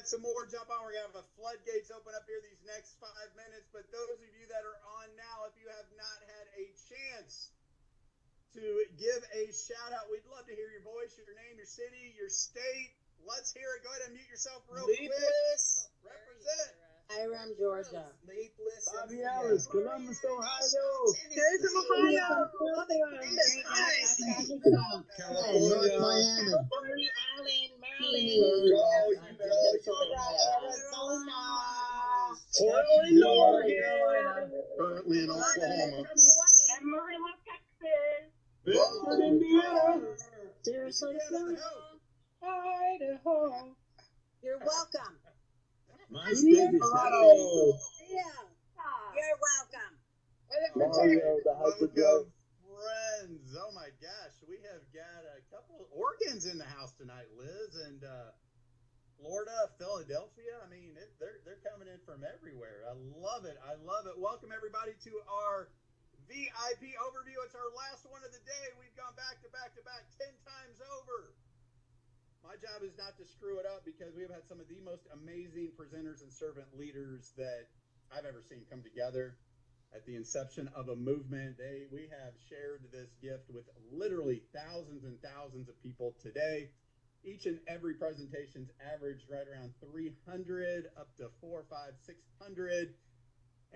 Some more jump on. We're going to have a floodgates open up here these next 5 minutes. But those of you that are on now, if you have not had a chance to give a shout out, we'd love to hear your voice, your name, your city, your state. Let's hear it. Go ahead and mute yourself real quick. Represent. Hiram, Georgia. Sleepless. Bobby Ellis, Columbus, Ohio. There's from Ohio. California, Miami. Allen, Maryland. Arizona. Portland, Oregon. Currently in Oklahoma. Amarillo, Texas. Bedford, Indiana. Sarasota, Idaho. You're welcome. My state is Idaho. Yeah. You're welcome. Welcome, friends. Oh my gosh, we have got a couple of Oregons in the house tonight, Liz, and Florida, Philadelphia. I mean, they're coming in from everywhere. I love it. I love it. Welcome everybody to our VIP overview. It's our last one of the day. We've gone back to back 10 times over. My job is not to screw it up because we have had some of the most amazing presenters and servant leaders that I've ever seen come together at the inception of a movement. We have shared this gift with literally thousands and thousands of people today. Each and every presentation's averaged right around 300 up to 400, 500, 600.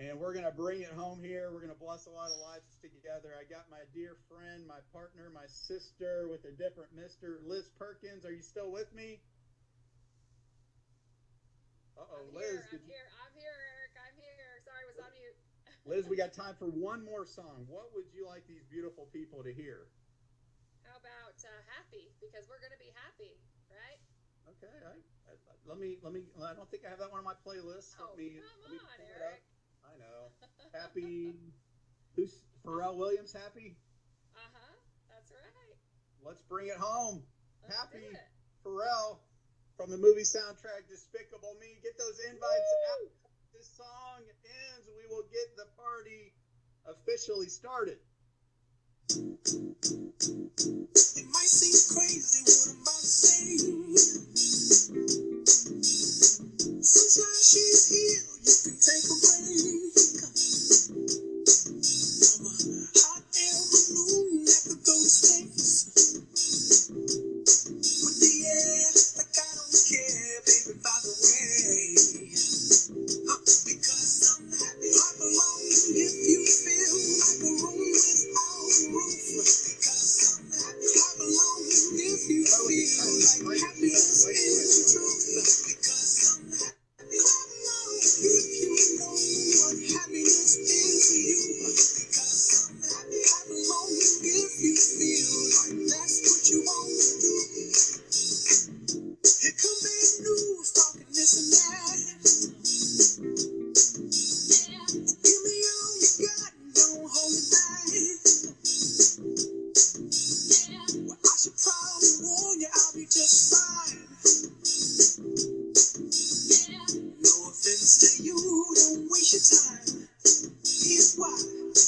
And we're going to bring it home here. We're going to bless a lot of lives together. I got my dear friend, my partner, my sister with a different Mr. Liz Perkins. Are you still with me? Uh-oh, Liz. I'm here, Eric. I'm here. Sorry, I was on mute. Liz, we got time for one more song. What would you like these beautiful people to hear? How about Happy? Because we're going to be happy, right? Okay. Let me. I don't think I have that one on my playlist. Come on, Eric. I know. Happy. Who's Pharrell Williams? Happy? That's right. Let's bring it home. Let's Happy do it. Pharrell from the movie soundtrack Despicable Me. Get those invites out. This song ends, we will get the party officially started. It might seem crazy what I'm about to say. Sunshine, she's here. You can take a break. I'm a hot air balloon. That's why.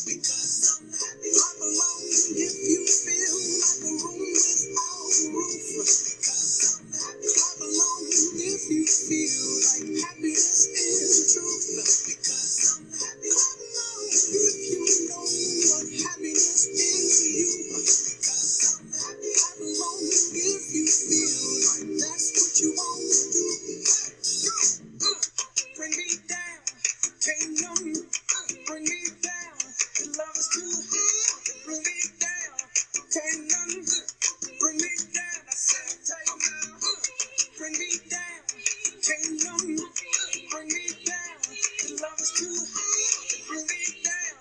Because I'm happy. Clap along if you feel like a room without a roof. Because I'm happy. Clap along if you feel like happiness is the truth. Because I'm happy. Clap along if you know what happiness is to you. Because I'm happy. Clap along if you feel like that's what you want to do. Bring me down, can't numb. Bring me down, the love is too high. Bring me down, can't numb. Bring me down, I said take now. Bring me down, can't numb. Bring me down, the love is too high. Bring me down,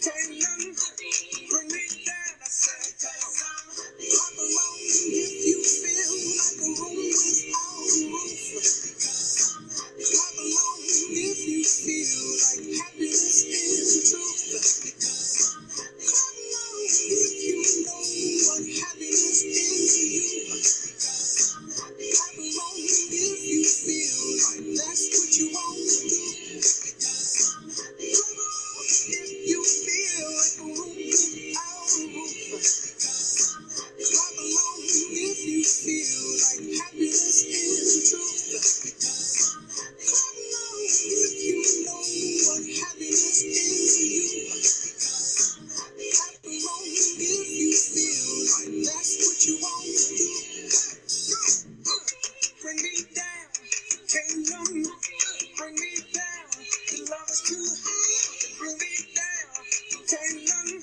can't numb. Bring me down, I said take now. Clap along if you feel like a room without a roof. Clap along if you feel like happiness is the truth. Clap along if you know what happiness is to you. Clap along if you feel like that's what you want to do. Clap along if you feel like a room without a roof. Clap along if you feel like happiness is the truth. Clap along if you know what happiness is to you. Clap along if you feel like that's what you want to do. Bring me down, can't numb. Bring me down, the love is too high. Bring me down, can't numb.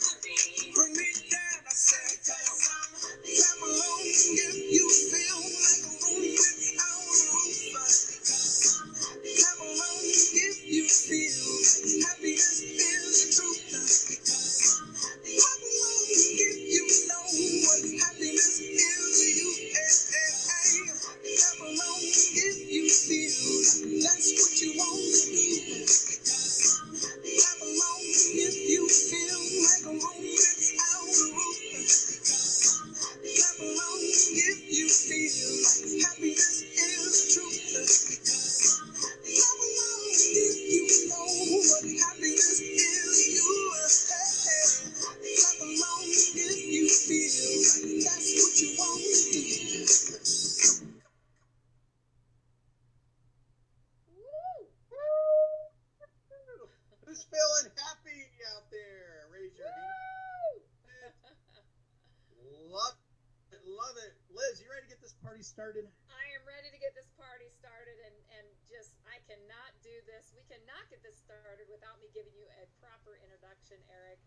Bring me down, I said clap along if you feel like a room without a roof. Clap along if you feel like happiness is the truth. Clap along if you know what happiness is to you. Clap along if you feel like that's what you want to do. Clap along if you feel like a room without a roof. Clap along if you feel like happiness is the truth. Clap along if you know what happiness is to you. Clap along if you feel like that's what you want to do. Who's feeling happy out there? Raise your hand. Love it, love it. Liz, you ready to get this party started? I am ready to get this party started, and just, I cannot do this. We cannot get this started without me giving you a proper introduction, Eric.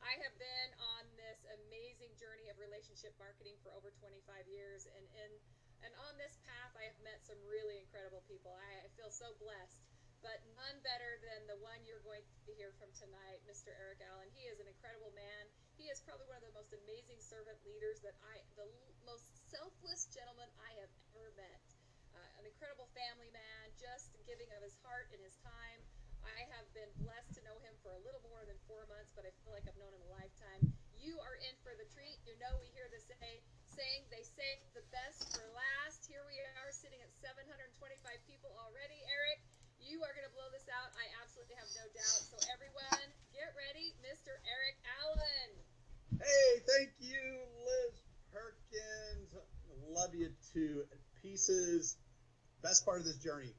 I have been on this amazing journey of relationship marketing for over 25 years, and on this path, I have met some really incredible people. I feel so blessed, but none better than the one you're going to hear from tonight, Mr. Eric Allen. He is an incredible man. He is probably one of the most amazing servant leaders the most selfless gentleman I have ever met. An incredible family man, just giving of his heart and his time. I have been blessed to know him for a little more than 4 months, but I feel like I've known him a lifetime. You are in for the treat. You know, we hear this saying, they say the best for last. Here we are sitting at 725 people already. Eric, you are going to blow this out. I absolutely have no doubt. So everyone, get ready, Mr. Eric Allen. Hey, thank you, Liz Perkins. Love you to pieces. Best part of this journey.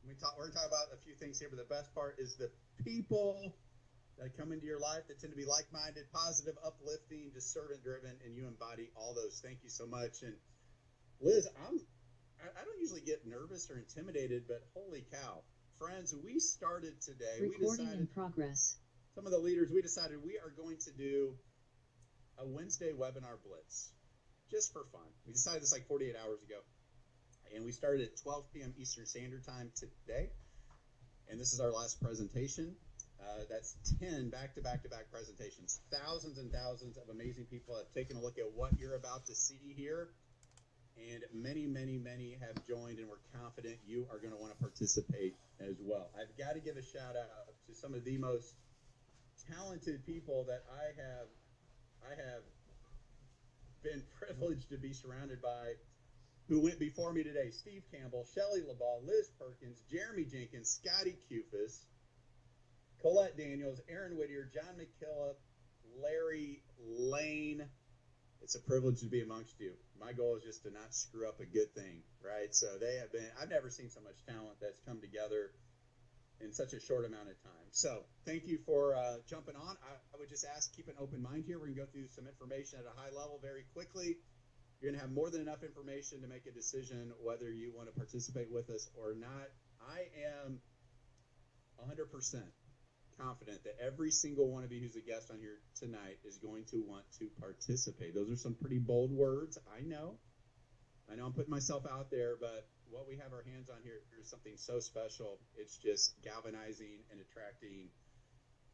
We're going to talk about a few things here, but the best part is the people that come into your life that tend to be like-minded, positive, uplifting, just servant-driven, and you embody all those. Thank you so much. And Liz, I don't usually get nervous or intimidated, but holy cow. Friends, we started today. Recording in progress. Some of the leaders, we decided we are going to do a Wednesday webinar blitz just for fun. We decided this like 48 hours ago. And we started at 12 p.m. Eastern Standard Time today. And this is our last presentation. That's 10 back-to-back-to-back presentations. Thousands and thousands of amazing people have taken a look at what you're about to see here. And many, many, many have joined, and we're confident you are going to want to participate as well. I've got to give a shout-out to some of the most talented people that I have been privileged to be surrounded by, who went before me today. Steve Campbell, Shelley LaBaugh, Liz Perkins, Jeremy Jenkins, Scotty Cufus, Colette Daniels, Aaron Whittier, John McKillop, Larry Lane. It's a privilege to be amongst you. My goal is just to not screw up a good thing, right? So they have been, I've never seen so much talent that's come together in such a short amount of time. So thank you for jumping on. I would just ask, keep an open mind here. We're going to go through some information at a high level very quickly. You're going to have more than enough information to make a decision whether you want to participate with us or not. I am 100% confident that every single one of you who's a guest on here tonight is going to want to participate. Those are some pretty bold words. I know I'm putting myself out there, but what we have our hands on here is something so special. It's just galvanizing and attracting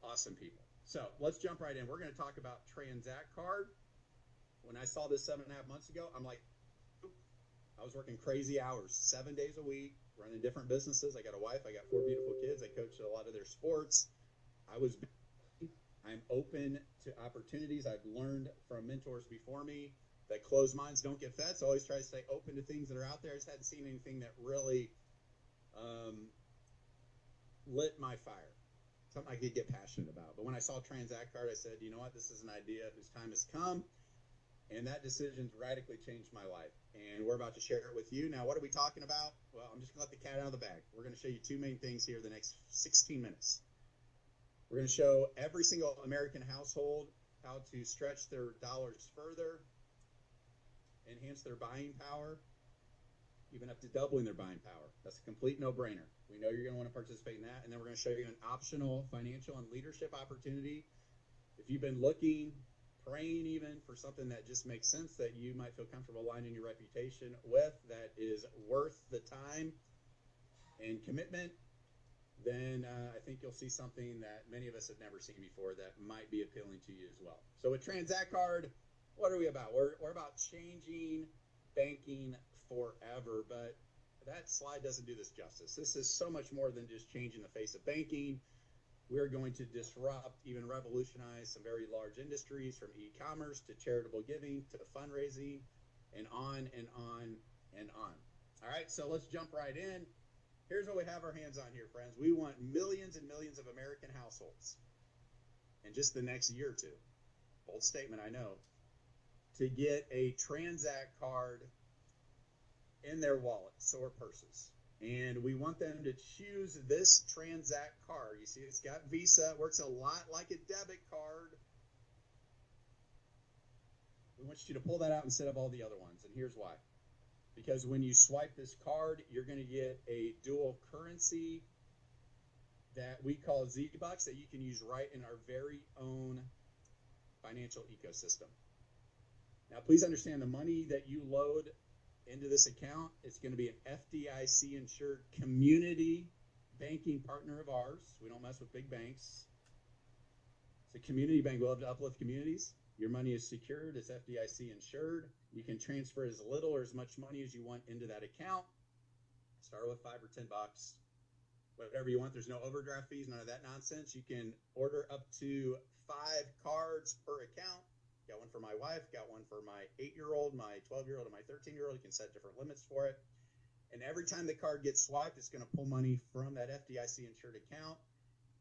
awesome people. So let's jump right in. We're going to talk about Tranzact Card. When I saw this 7.5 months ago, I'm like, I was working crazy hours, 7 days a week, running different businesses. I got a wife. I got 4 beautiful kids. I coached a lot of their sports. I'm open to opportunities. I've learned from mentors before me that closed minds don't get fed. So I always try to stay open to things that are out there. I just hadn't seen anything that really lit my fire, something I could get passionate about. But when I saw Tranzact Card, I said, you know what, this is an idea whose time has come. And that decision's radically changed my life. And we're about to share it with you. Now, what are we talking about? Well, I'm just going to let the cat out of the bag. We're going to show you 2 main things here the next 16 minutes. We're going to show every single American household how to stretch their dollars further, enhance their buying power, even up to doubling their buying power. That's a complete no-brainer. We know you're going to want to participate in that. And then we're going to show you an optional financial and leadership opportunity. If you've been looking, praying even for something that just makes sense, that you might feel comfortable aligning your reputation with, that is worth the time and commitment, then I think you'll see something that many of us have never seen before that might be appealing to you as well. So with Tranzact Card, what are we about? We're about changing banking forever, but that slide doesn't do this justice. This is so much more than just changing the face of banking. We're going to disrupt, even revolutionize some very large industries, from e-commerce to charitable giving to fundraising, and on and on and on. All right, so let's jump right in. Here's what we have our hands on here, friends. We want millions and millions of American households in just the next year or two, bold statement, I know, to get a Tranzact Card in their wallets or purses. And we want them to choose this Tranzact Card. You see, it's got Visa. It works a lot like a debit card. We want you to pull that out instead of all the other ones. And here's why. Because when you swipe this card, you're going to get a dual currency that we call Z-Bucks that you can use right in our very own financial ecosystem. Now, please understand, the money that you load into this account, it's going to be an FDIC-insured community banking partner of ours. We don't mess with big banks. It's a community bank. We love to uplift communities. Your money is secured. It's FDIC-insured. You can transfer as little or as much money as you want into that account. Start with $5 or $10, whatever you want. There's no overdraft fees, none of that nonsense. You can order up to 5 cards per account. Got one for my wife, got one for my 8-year-old, my 12-year-old, and my 13-year-old. You can set different limits for it. And every time the card gets swiped, it's going to pull money from that FDIC-insured account.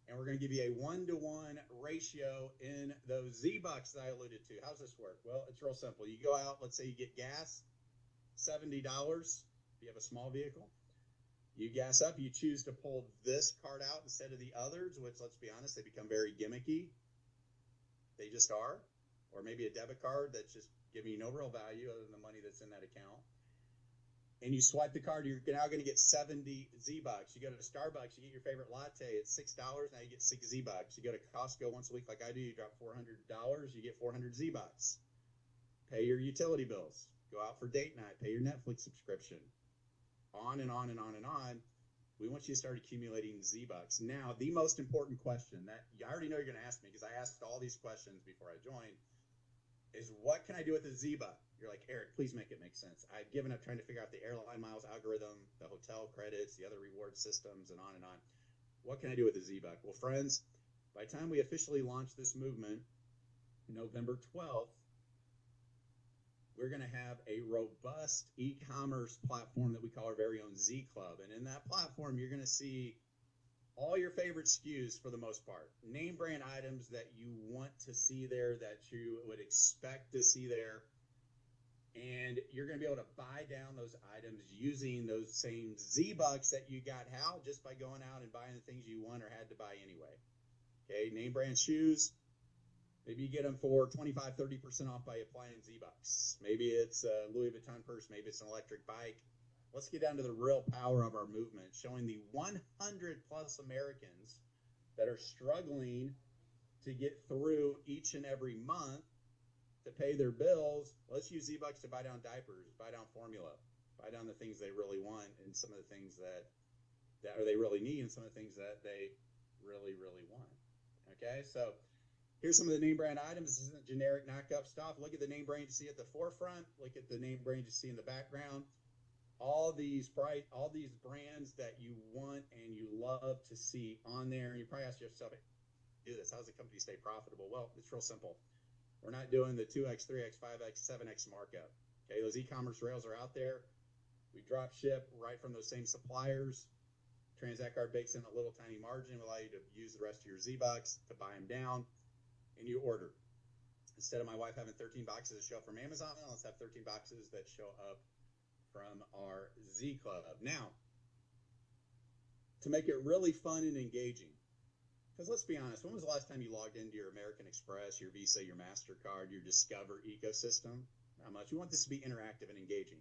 And we're going to give you a 1-to-1 ratio in those Z-Bucks that I alluded to. How's this work? Well, it's real simple. You go out, let's say you get gas, $70 if you have a small vehicle. You gas up, you choose to pull this card out instead of the others, which, let's be honest, they become very gimmicky. They just are. Or maybe a debit card that's just giving you no real value other than the money that's in that account. And you swipe the card, you're now going to get 70 Z-Bucks. You go to Starbucks, you get your favorite latte, it's $6, now you get 6 Z-Bucks. You go to Costco once a week like I do, you drop $400, you get 400 Z-Bucks. Pay your utility bills. Go out for date night, pay your Netflix subscription. On and on and on and on. We want you to start accumulating Z-Bucks. Now, the most important question that I already know you're going to ask me, because I asked all these questions before I joined, is what can I do with a Z-Buck? You're like, Eric, please make it make sense. I've given up trying to figure out the airline miles algorithm, the hotel credits, the other reward systems, and on and on. What can I do with a Z-Buck? Well, friends, by the time we officially launch this movement, November 12th, we're going to have a robust e-commerce platform that we call our very own Z Club. And in that platform, you're going to see all your favorite SKUs for the most part, name brand items that you want to see there, that you would expect to see there. And you're going to be able to buy down those items using those same Z-Bucks that you got, Hal, just by going out and buying the things you want or had to buy anyway. Okay, name brand shoes. Maybe you get them for 25, 30% off by applying Z-Bucks. Maybe it's a Louis Vuitton purse. Maybe it's an electric bike. Let's get down to the real power of our movement, showing the 100 plus Americans that are struggling to get through each and every month to pay their bills. Let's use Z-Bucks to buy down diapers, buy down formula, buy down the things they really want, and some of the things that or they really need, and some of the things that they really, really want. Okay, so here's some of the name brand items. This isn't generic knockup stuff. Look at the name brand you see at the forefront. Look at the name brand you see in the background. All these brands that you want and you love to see on there. And you probably ask yourself, do this. How does the company stay profitable? Well, it's real simple. We're not doing the 2x, 3x, 5x, 7x markup. Okay, those e-commerce rails are out there. We drop ship right from those same suppliers. Tranzact card bakes in a little tiny margin, will allow you to use the rest of your Z-Bucks to buy them down, and you order. Instead of my wife having 13 boxes that show up from Amazon, let's have 13 boxes that show up from our Z Club. Now, to make it really fun and engaging, because let's be honest, when was the last time you logged into your American Express, your Visa, your MasterCard, your Discover ecosystem? Not much. We want this to be interactive and engaging.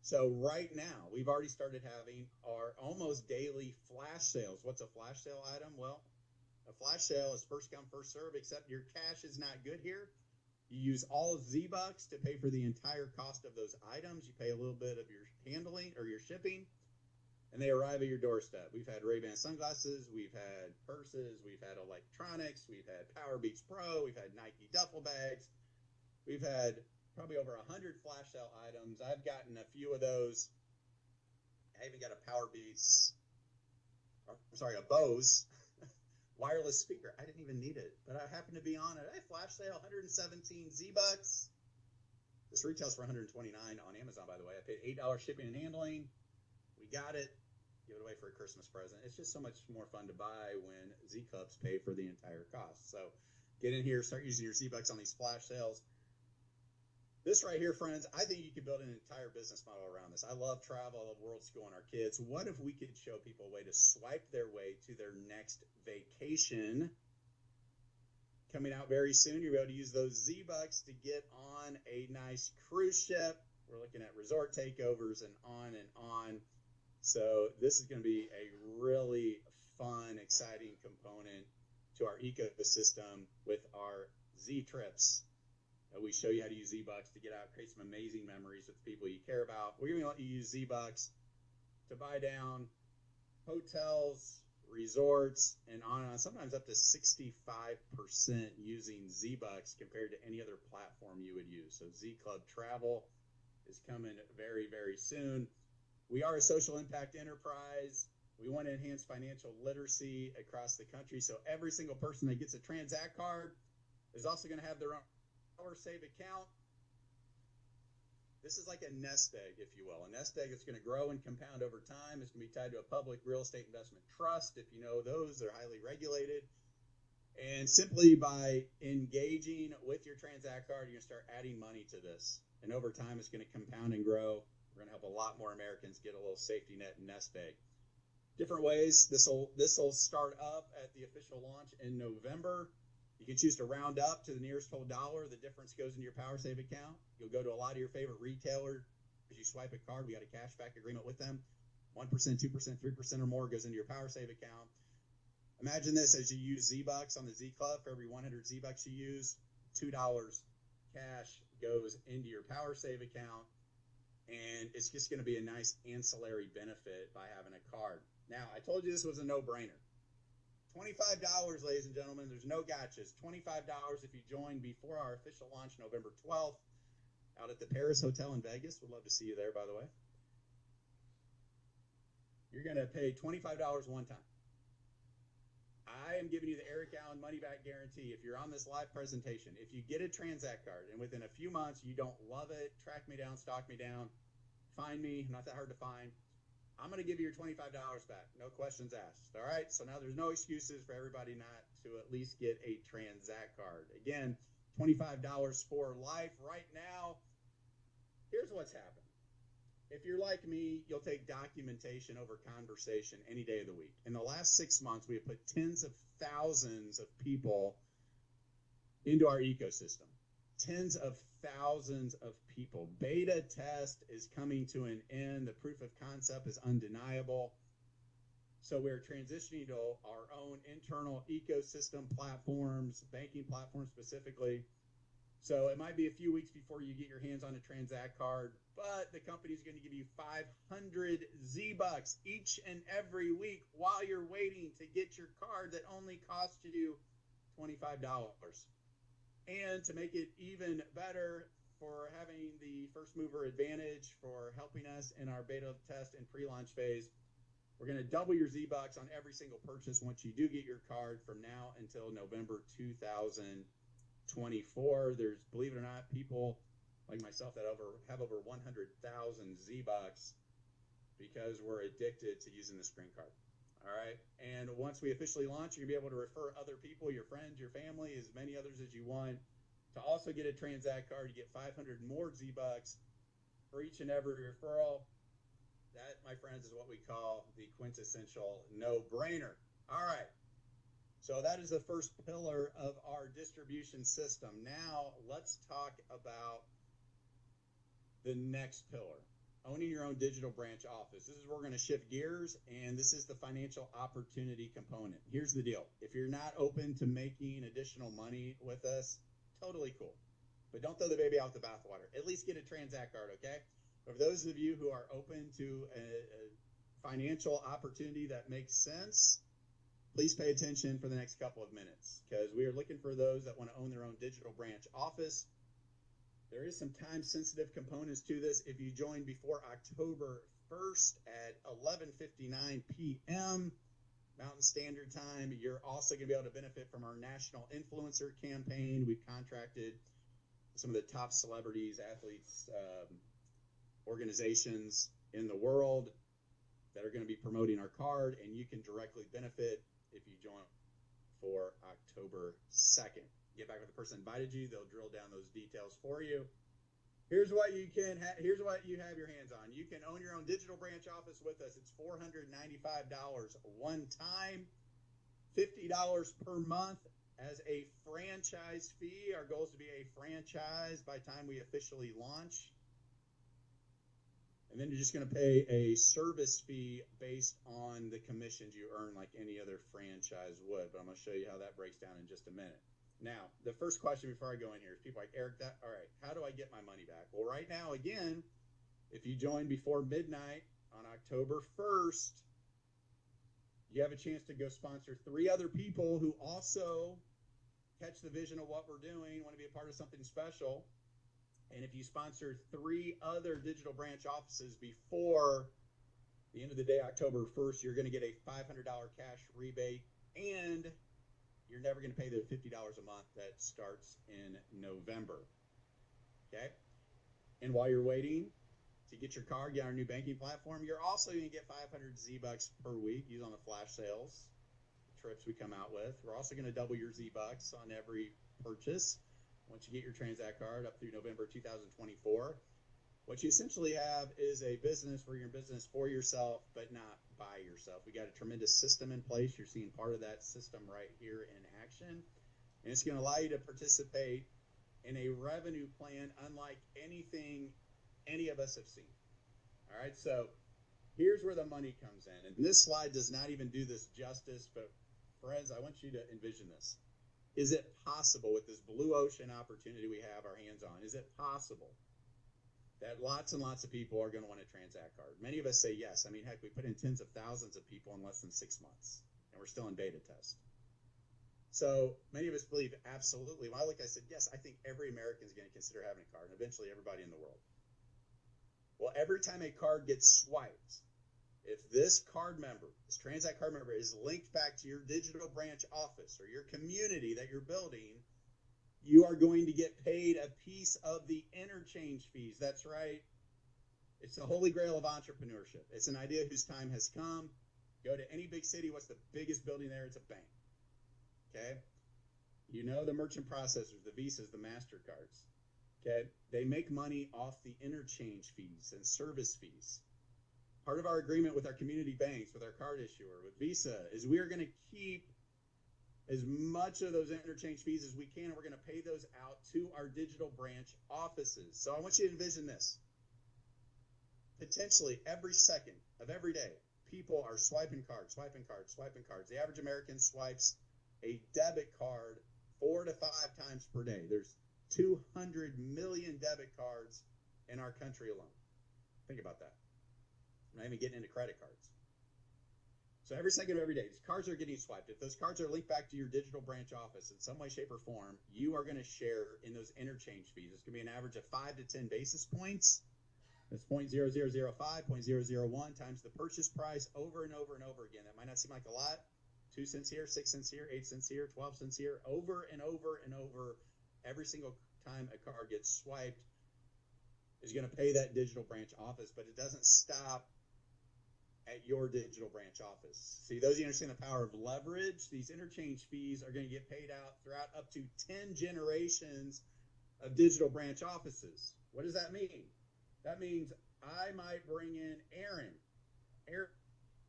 So right now, we've already started having our almost daily flash sales. What's a flash sale item? Well, a flash sale is first come, first serve, except your cash is not good here. You use all Z-Bucks to pay for the entire cost of those items. You pay a little bit of your handling or your shipping, and they arrive at your doorstep. We've had Ray-Ban sunglasses, we've had purses, we've had electronics, we've had Power Beats Pro, we've had Nike duffel bags, we've had probably over 100 flash sale items. I've gotten a few of those. I even got a Bose wireless speaker. I didn't even need it, but I happened to be on it. Hey, flash sale, 117 Z-Bucks. This retails for $129 on Amazon, by the way. I paid $8 shipping and handling. We got it. Give it away for a Christmas present. It's just so much more fun to buy when Z-Clubs pay for the entire cost. So get in here, start using your Z-Bucks on these flash sales. This right here, friends, I think you could build an entire business model around this. I love travel. I love world school and our kids. What if we could show people a way to swipe their way to their next vacation? Coming out very soon, you'll be able to use those Z-Bucks to get on a nice cruise ship. We're looking at resort takeovers and on and on. So this is going to be a really fun, exciting component to our ecosystem with our Z trips. We show you how to use Z-Bucks to get out, create some amazing memories with the people you care about. We're going to let you use Z-Bucks to buy down hotels, resorts, and on, sometimes up to 65% using Z-Bucks compared to any other platform you would use. So Z Club Travel is coming very, very soon. We are a social impact enterprise. We want to enhance financial literacy across the country. So every single person that gets a Tranzact card is also going to have their own save account. This is like a nest egg, if you will. A nest egg that's going to grow and compound over time. It's going to be tied to a public real estate investment trust. If you know those, they're highly regulated. And simply by engaging with your Tranzact card, you're going to start adding money to this. And over time, it's going to compound and grow. We're going to help a lot more Americans get a little safety net and nest egg. Different ways. This will start up at the official launch in November. You can choose to round up to the nearest whole dollar. The difference goes into your PowerSave account. You'll go to a lot of your favorite retailers. As you swipe a card, we got a cashback agreement with them. 1%, 2%, 3% or more goes into your PowerSave account. Imagine this: as you use Z-Bucks on the Z Club, for every 100 Z-Bucks you use, $2 cash goes into your PowerSave account. And it's just going to be a nice ancillary benefit by having a card. Now, I told you this was a no-brainer. $25, ladies and gentlemen. There's no gotchas. $25 if you join before our official launch, November 12th, out at the Paris Hotel in Vegas. We'd love to see you there, by the way. You're going to pay $25 one time. I am giving you the Eric Allen money back guarantee. If you're on this live presentation, if you get a Tranzact card and within a few months you don't love it, track me down, stalk me down, find me. I'm not that hard to find. I'm going to give you your $25 back. No questions asked. All right. So now there's no excuses for everybody not to at least get a Tranzact card. Again, $25 for life right now. Here's what's happened. If you're like me, you'll take documentation over conversation any day of the week. In the last 6 months, we have put tens of thousands of people into our ecosystem. Tens of thousands of people. Beta test is coming to an end. The proof of concept is undeniable. So we're transitioning to our own internal ecosystem platforms, banking platforms specifically. So it might be a few weeks before you get your hands on a Tranzact card, but the company's going to give you 500 Z-Bucks each and every week while you're waiting to get your card that only costs you $25. And to make it even better, for having the first mover advantage, for helping us in our beta test and pre-launch phase, we're going to double your Z-Bucks on every single purchase once you do get your card from now until November 2024. There's, believe it or not, people like myself that have over 100,000 Z-Bucks because we're addicted to using the Sprint card. All right. And once we officially launch, you're going to be able to refer other people, your friends, your family, as many others as you want, to also get a Tranzact card. You get 500 more Z-Bucks for each and every referral. That, my friends, is what we call the quintessential no-brainer. All right. So that is the first pillar of our distribution system. Now let's talk about the next pillar. Owning your own digital branch office. This is where we're going to shift gears, and this is the financial opportunity component. Here's the deal. If you're not open to making additional money with us, totally cool. But don't throw the baby out with the bathwater. At least get a Tranzact card, okay? For those of you who are open to a financial opportunity that makes sense, please pay attention for the next couple of minutes, because we are looking for those that want to own their own digital branch office. There is some time-sensitive components to this. If you join before October 1st at 11:59 p.m. Mountain Standard Time, you're also going to be able to benefit from our national influencer campaign. We've contracted some of the top celebrities, athletes, organizations in the world that are going to be promoting our card, and you can directly benefit if you join for October 2nd. Get back with the person invited you. They'll drill down those details for you. Here's what you have your hands on. You can own your own digital branch office with us. It's $495 one time, $50 per month as a franchise fee. Our goal is to be a franchise by the time we officially launch. And then you're just going to pay a service fee based on the commissions you earn like any other franchise would. But I'm going to show you how that breaks down in just a minute. Now, the first question before I go in here is people like, Eric, all right, how do I get my money back? Well, right now, again, if you join before midnight on October 1st, you have a chance to go sponsor 3 other people who also catch the vision of what we're doing, want to be a part of something special. And if you sponsor 3 other digital branch offices before the end of the day, October 1st, you're going to get a $500 cash rebate, and you're never going to pay the $50 a month that starts in November. Okay? And while you're waiting to get your card, get our new banking platform, you're also going to get 500 Z-Bucks per week used on the flash sales trips we come out with. We're also going to double your Z-Bucks on every purchase once you get your Tranzact card up through November 2024. What you essentially have is a business where you're in business for yourself, but not by yourself. We got a tremendous system in place. You're seeing part of that system right here in action. And it's going to allow you to participate in a revenue plan unlike anything any of us have seen. All right, so here's where the money comes in. And this slide does not even do this justice, but friends, I want you to envision this. Is it possible with this blue ocean opportunity we have our hands on, is it possible that lots and lots of people are going to want a Tranzact card? Many of us say yes. I mean, heck, we put in tens of thousands of people in less than 6 months, and we're still in beta test. So many of us believe absolutely. When I looked, I said, yes, I think every American is going to consider having a card, and eventually everybody in the world. Well, every time a card gets swiped, if this card member, this Tranzact card member, is linked back to your digital branch office or your community that you're building, you are going to get paid a piece of the interchange fees. That's right. It's the holy grail of entrepreneurship. It's an idea whose time has come. Go to any big city. What's the biggest building there? It's a bank. Okay? You know the merchant processors, the Visas, the MasterCards. Okay? They make money off the interchange fees and service fees. Part of our agreement with our community banks, with our card issuer, with Visa, is we are going to keep as much of those interchange fees as we can, and we're going to pay those out to our digital branch offices. So I want you to envision this. Potentially every second of every day, people are swiping cards, swiping cards, swiping cards. The average American swipes a debit card 4 to 5 times per day. There's 200 million debit cards in our country alone. Think about that. I'm not even getting into credit cards. So every second of every day, these cards are getting swiped. If those cards are linked back to your digital branch office in some way, shape, or form, you are going to share in those interchange fees. It's going to be an average of 5 to 10 basis points. That's 0.0005, 0.001 times the purchase price over and over and over again. That might not seem like a lot. 2 cents here, 6 cents here, 8 cents here, 12 cents here, over and over and over. Every single time a card gets swiped is going to pay that digital branch office, but it doesn't stop at your digital branch office. See, those of you understand the power of leverage, these interchange fees are going to get paid out throughout up to 10 generations of digital branch offices. What does that mean? That means I might bring in Aaron. Aaron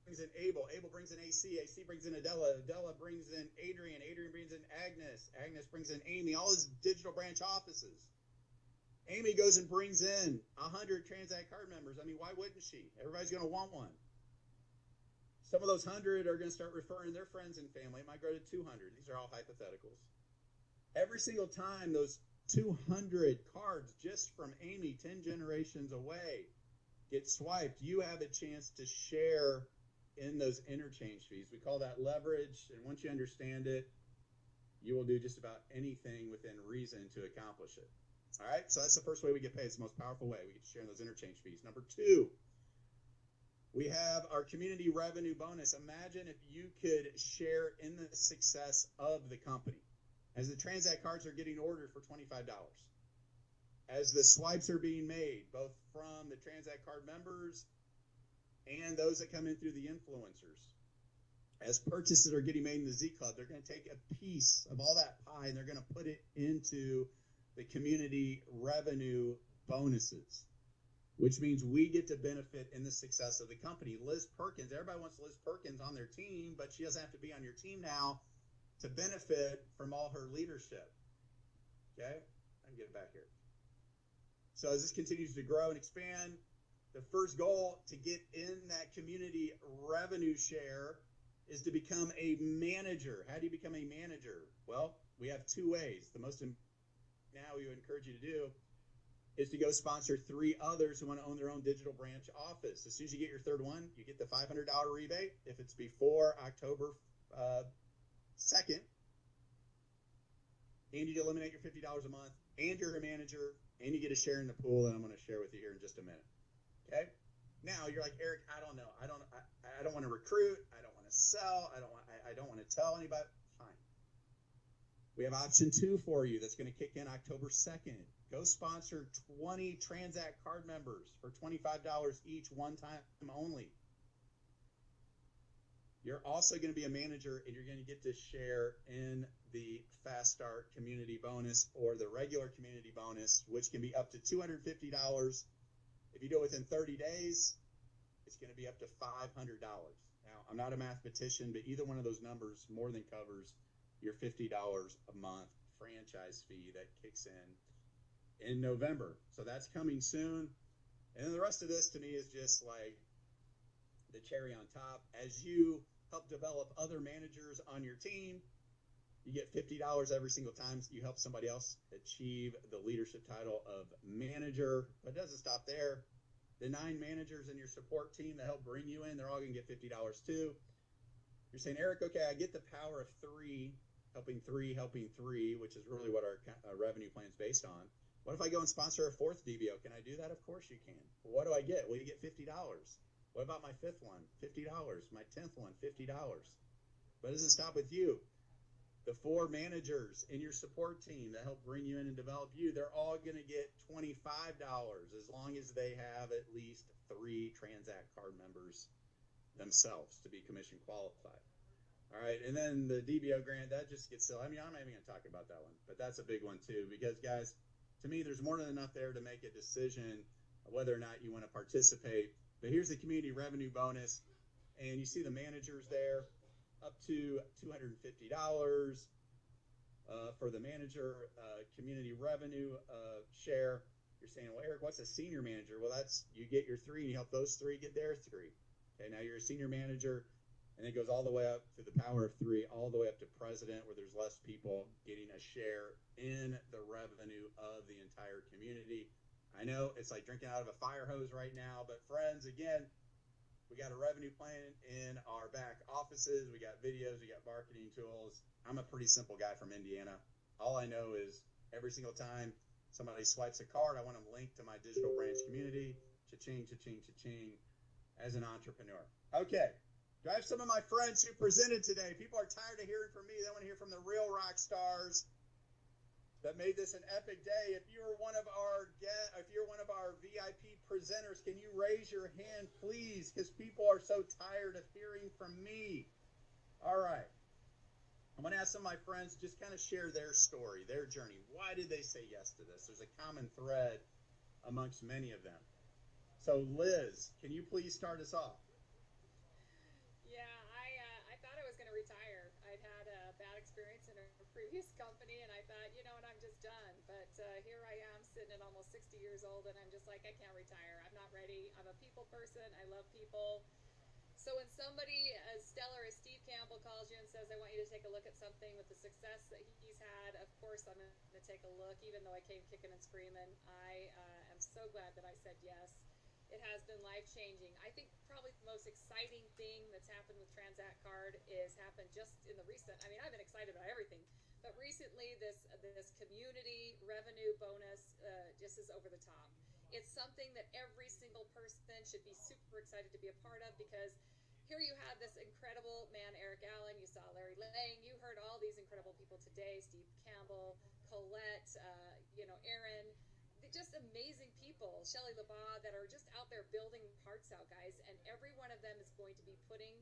brings in Abel. Abel brings in AC. AC brings in Adela. Adela brings in Adrian. Adrian brings in Agnes. Agnes brings in Amy. All his digital branch offices. Amy goes and brings in 100 Tranzact card members. I mean, why wouldn't she? Everybody's going to want one. Some of those 100 are going to start referring their friends and family. It might grow to 200. These are all hypotheticals. Every single time those 200 cards just from Amy, 10 generations away, get swiped, you have a chance to share in those interchange fees. We call that leverage, and once you understand it, you will do just about anything within reason to accomplish it. All right, so that's the first way we get paid. It's the most powerful way. We get to share in those interchange fees. Number 2, we have our community revenue bonus. Imagine if you could share in the success of the company. As the Tranzact cards are getting ordered for $25, as the swipes are being made, both from the Tranzact card members and those that come in through the influencers, as purchases are getting made in the Z Club, they're going to take a piece of all that pie and they're going to put it into the community revenue bonuses, which means we get to benefit in the success of the company. Liz Perkins, everybody wants Liz Perkins on their team, but she doesn't have to be on your team now to benefit from all her leadership. Okay? I can get it back here. So as this continues to grow and expand, the first goal to get in that community revenue share is to become a manager. How do you become a manager? Well, we have 2 ways. The most now we would encourage you to do is to go sponsor 3 others who want to own their own digital branch office. As soon as you get your third one, you get the $500 rebate. If it's before October 2nd, and you eliminate your $50 a month, and you're a manager, and you get a share in the pool that I'm going to share with you here in just a minute. Okay? Now you're like, Eric, I don't know. I don't want to recruit. I don't want to sell. I don't want to tell anybody. Fine. We have option 2 for you that's going to kick in October 2nd. Go sponsor 20 Tranzact card members for $25 each, one time only. You're also going to be a manager, and you're going to get to share in the Fast Start community bonus or the regular community bonus, which can be up to $250. If you do it within 30 days, it's going to be up to $500. Now, I'm not a mathematician, but either one of those numbers more than covers your $50 a month franchise fee that kicks in November. So that's coming soon. And then the rest of this to me is just like the cherry on top. As you help develop other managers on your team, you get $50 every single time you help somebody else achieve the leadership title of manager. But it doesn't stop there. The 9 managers in your support team that help bring you in, they're all going to get $50 too. You're saying, Eric, okay, I get the power of 3, helping 3, which is really what our revenue plan is based on. What if I go and sponsor a 4th DBO? Can I do that? Of course you can. Well, what do I get? Well, you get $50. What about my 5th one? $50. My 10th one, $50. But it doesn't stop with you. The 4 managers in your support team that help bring you in and develop you, they're all going to get $25 as long as they have at least 3 Tranzact card members themselves to be commission qualified. All right, and then the DBO grant, that just gets silly. I mean, I'm not even going to talk about that one, but that's a big one too, because guys, to me, there's more than enough there to make a decision whether or not you want to participate. But here's the community revenue bonus, and you see the managers there, up to $250 for the manager community revenue share. You're saying, well, Eric, what's a senior manager? Well, that's you get your 3 and you help those 3 get their 3. Okay, now you're a senior manager, and it goes all the way up to the power of 3, all the way up to president, where there's less people getting a share in the revenue of the entire community. I know it's like drinking out of a fire hose right now, but friends, again, we got a revenue plan in our back offices. We got videos. We got marketing tools. I'm a pretty simple guy from Indiana. All I know is every single time somebody swipes a card, I want them linked to my digital branch community. Cha-ching, cha-ching, cha-ching, as an entrepreneur. Okay. Do I have some of my friends who presented today? People are tired of hearing from me. They want to hear from the real rock stars that made this an epic day. If you're one of our VIP presenters, can you raise your hand, please? Because people are so tired of hearing from me. All right. I'm going to ask some of my friends just kind of share their story, their journey. Why did they say yes to this? There's a common thread amongst many of them. So, Liz, can you please start us off? Yeah, I thought I was going to retire. I'd had a bad experience in a previous company, and I thought, you know what, I'm just done. But here I am sitting at almost 60 years old, and I'm just like, I can't retire. I'm not ready. I'm a people person. I love people. So when somebody as stellar as Steve Campbell calls you and says, I want you to take a look at something with the success that he's had, of course I'm going to take a look, even though I came kicking and screaming. I am so glad that I said yes. It has been life-changing. I think probably the most exciting thing that's happened with Tranzact Card is happened just in the recent, I mean, I've been excited about everything, but recently this community revenue bonus just is over the top. It's something that every single person should be super excited to be a part of, because here you have this incredible man, Eric Allen. You saw Larry Lang. You heard all these incredible people today, Steve Campbell, Colette, Aaron. Just amazing people, Shelley LeBaugh, that are just out there building hearts out, guys. And every one of them is going to be putting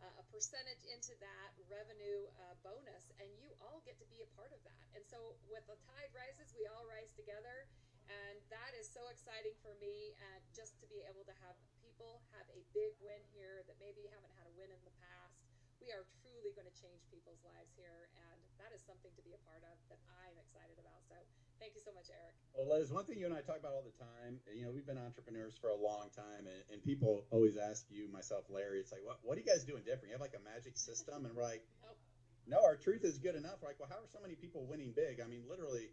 a percentage into that revenue bonus, and you all get to be a part of that. And so with the tide rises, we all rise together. And that is so exciting for me, and just to be able to have people have a big win here that maybe haven't had a win in the past. We are truly going to change people's lives here, and that is something to be a part of that I'm excited about. So thank you so much, Eric. Well, Liz, one thing you and I talk about all the time, we've been entrepreneurs for a long time, and people always ask you, myself, Larry, it's like, what are you guys doing different? You have like a magic system? And we're like, no, our truth is good enough. We're like, well, how are so many people winning big? I mean, literally,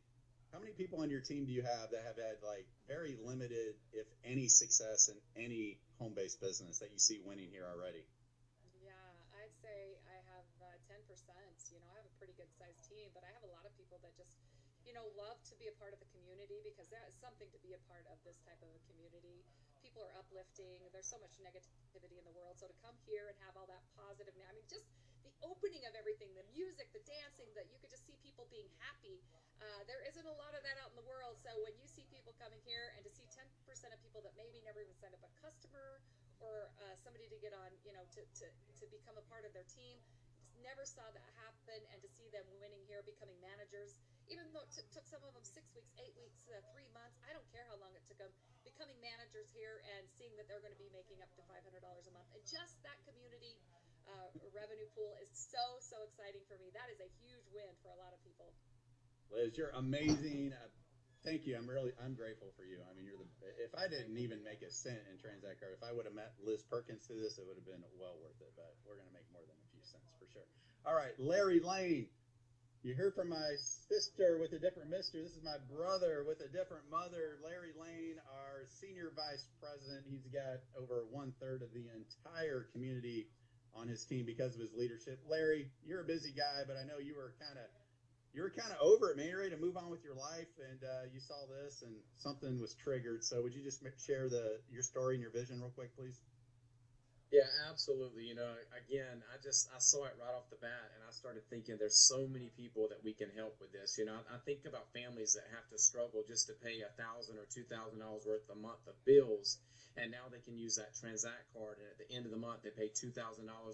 how many people on your team do you have that have had like very limited, if any, success in any home-based business that you see winning here already? Yeah, I'd say I have 10%. I have a pretty good-sized team, but I have a lot of people that just, love to be a part of the community, because there is something to be a part of this type of a community. People are uplifting. There's so much negativity in the world. So to come here and have all that positive, I mean, just the opening of everything, the music, the dancing, that you could just see people being happy. There isn't a lot of that out in the world. So when you see people coming here, and to see 10% of people that maybe never even signed up a customer, or somebody to get on, to become a part of their team, just never saw that happen. And to see them winning here, becoming managers, even though it took some of them 6 weeks, 8 weeks, 3 months, I don't care how long it took them, becoming managers here and seeing that they're going to be making up to $500 a month. And just that community revenue pool is so exciting for me. That is a huge win for a lot of people. Liz, you're amazing. Thank you. I'm grateful for you. I mean, if I didn't even make a cent in Tranzact Card, if I would have met Liz Perkins through this, it would have been well worth it. But we're going to make more than a few cents for sure. All right, Larry Lane. You heard from my sister with a different mister. This is my brother with a different mother, Larry Lane, our senior vice president. He's got over 1/3 of the entire community on his team because of his leadership. Larry, you're a busy guy, but I know you were kind of over it, man. You're ready to move on with your life, and you saw this, and something was triggered. So would you just share your story and your vision real quick, please? Yeah, absolutely. You know, again, I saw it right off the bat, and I started thinking there's so many people that we can help with this. You know, I think about families that have to struggle just to pay $1,000 or $2,000 worth a month of bills, and now they can use that Transact card, and at the end of the month they pay $2,000.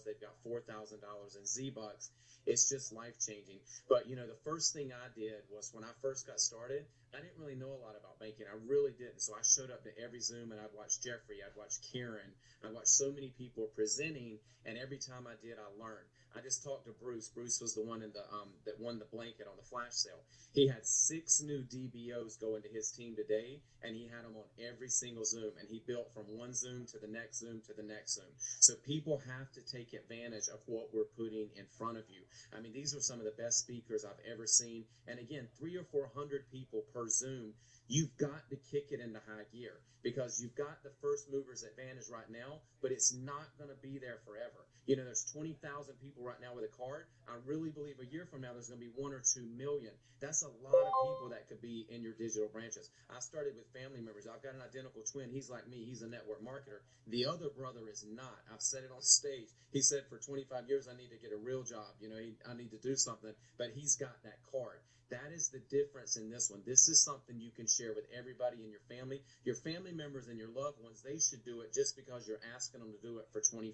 They've got $4,000 in Z bucks. It's just life changing. But you know, the first thing I did was when I first got started, I didn't really know a lot about banking. I really didn't. So I showed up to every Zoom, and I'd watch Jeffrey, I'd watch Karen, I watched so many people presenting, and every time I did, I learned. I just talked to Bruce. Bruce was the one in the that won the blanket on the flash sale. He had 6 new DBOs go into his team today, and he had them on every single Zoom. And he built from one Zoom to the next Zoom to the next Zoom. So people have to take advantage of what we're putting in front of you. I mean, these are some of the best speakers I've ever seen. And again, 300 or 400 people per Zoom. You've got to kick it into high gear because you've got the first mover's advantage right now, but it's not going to be there forever. You know, there's 20,000 people right now with a card. I really believe a year from now there's going to be 1 or 2 million. That's a lot of people that could be in your digital branches. I started with family members. I've got an identical twin. He's like me. He's a network marketer. The other brother is not. I've said it on stage. He said for 25 years I need to get a real job. You know, I need to do something, but he's got that card. That is the difference in this one. This is something you can share with everybody in your family members and your loved ones. They should do it just because you're asking them to do it for $25.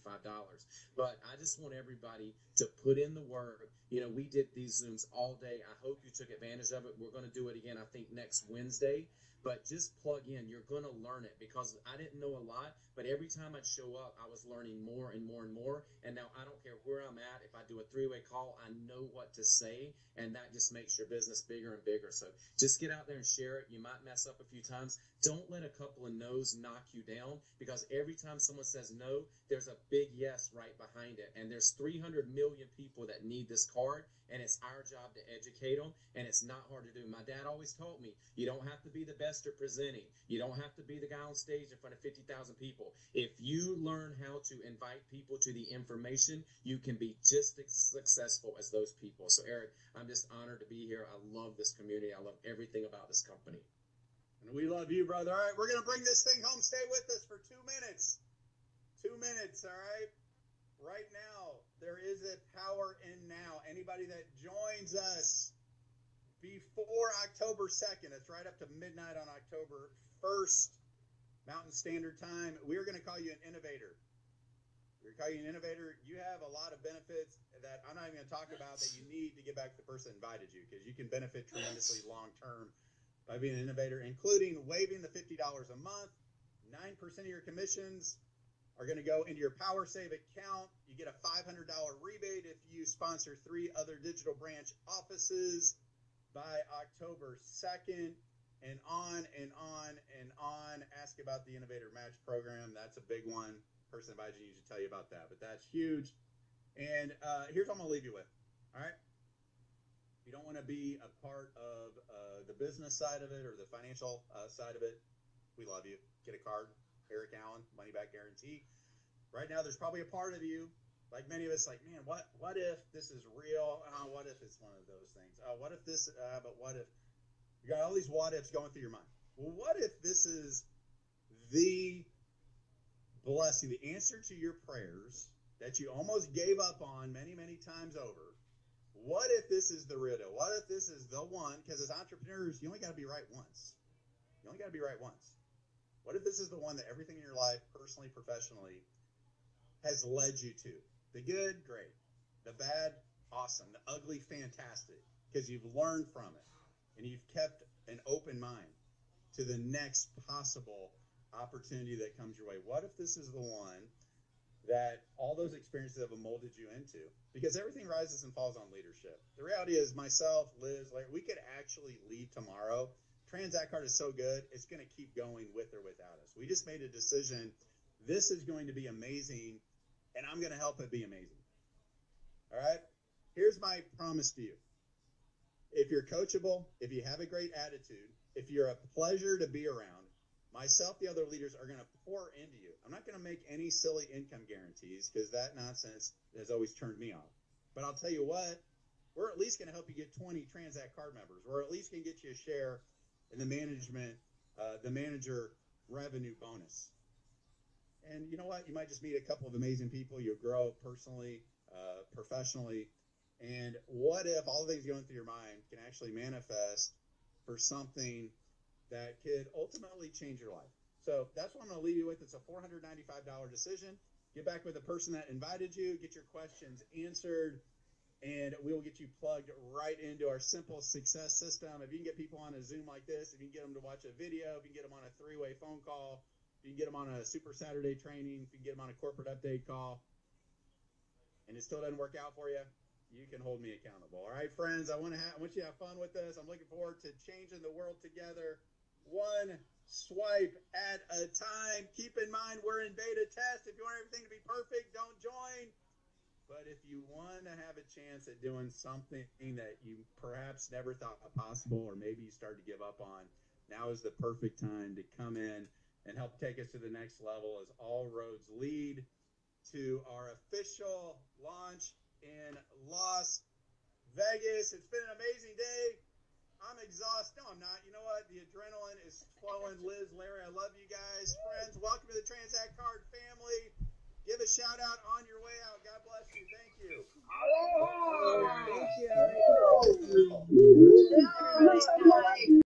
But I just want everybody to put in the work. You know, we did these Zooms all day. I hope you took advantage of it. We're going to do it again, I think, next Wednesday. But just plug in. You're going to learn it because I didn't know a lot, but every time I'd show up, I was learning more and more and more. And now I don't care where I'm at. If I do a 3-way call, I know what to say, and that just makes your business bigger and bigger. So just get out there and share it. You might mess up a few times. Don't let a couple of no's knock you down because every time someone says no, there's a big yes right behind it. And there's 300 million people that need this card, and it's our job to educate them, and it's not hard to do. My dad always taught me, you don't have to be the best at presenting. You don't have to be the guy on stage in front of 50,000 people. If you learn how to invite people to the information, you can be just as successful as those people. So, Eric, I'm just honored to be here. I love this community. I love everything about this company. And we love you, brother. All right, we're going to bring this thing home. Stay with us for 2 minutes. 2 minutes, all right? Right now, there is a power in now. Anybody that joins us before October 2nd, it's right up to midnight on October 1st, Mountain Standard Time, we're going to call you an innovator. We're going to call you an innovator. You have a lot of benefits that I'm not even going to talk about that you need to get back to the person that invited you because you can benefit tremendously long-term by being an innovator, including waiving the $50 a month. 9% of your commissions are going to go into your Power Save account. You get a $500 rebate if you sponsor 3 other digital branch offices by October 2nd, and on and on and on. Ask about the Innovator Match Program. That's a big one. Person invited you to tell you about that, but that's huge. And here's what I'm going to leave you with. All right? If you don't want to be a part of the business side of it or the financial side of it, we love you. Get a card. Eric Allen, money back guarantee. Right now, there's probably a part of you, like many of us, like, man, what if this is real? What if it's one of those things? What if this, but what if? You got all these what ifs going through your mind. Well, what if this is the blessing, the answer to your prayers that you almost gave up on many, many times over? What if this is the real deal? What if this is the one? Because as entrepreneurs, you only got to be right once. You only got to be right once. What if this is the one that everything in your life, personally, professionally, has led you to? The good, great. The bad, awesome. The ugly, fantastic. Because you've learned from it. And you've kept an open mind to the next possible opportunity that comes your way. What if this is the one that all those experiences have molded you into? Because everything rises and falls on leadership. The reality is myself, Liz, Larry, we could actually leave tomorrow. Transact card is so good, it's going to keep going with or without us. We just made a decision. This is going to be amazing, and I'm going to help it be amazing. All right? Here's my promise to you. If you're coachable, if you have a great attitude, if you're a pleasure to be around, myself, the other leaders are going to pour into you. I'm not going to make any silly income guarantees because that nonsense has always turned me off. But I'll tell you what, we're at least going to help you get 20 Transact card members. We're at least going to get you a share in the manager revenue bonus. And you know what? You might just meet a couple of amazing people. You'll grow personally, professionally. And what if all the things going through your mind can actually manifest for something that could ultimately change your life? So that's what I'm going to leave you with. It's a $495 decision. Get back with the person that invited you, get your questions answered, and we will get you plugged right into our simple success system. If you can get people on a Zoom like this, if you can get them to watch a video, if you can get them on a 3-way phone call, if you can get them on a Super Saturday training, if you can get them on a corporate update call, and it still doesn't work out for you, you can hold me accountable. All right, friends, I want you to have fun with this. I'm looking forward to changing the world together, one swipe at a time. Keep in mind, we're in beta test. If you want everything to be perfect, don't join. But if you want to have a chance at doing something that you perhaps never thought possible, or maybe you started to give up on, now is the perfect time to come in and help take us to the next level, as all roads lead to our official launch in Las Vegas. It's been an amazing day. I'm exhausted. No, I'm not. You know what? The adrenaline is flowing. Liz, Larry, I love you guys. Friends, welcome to the Tranzact Card family. Give a shout out on your way out. God bless you. Thank you. Aloha! Thank you.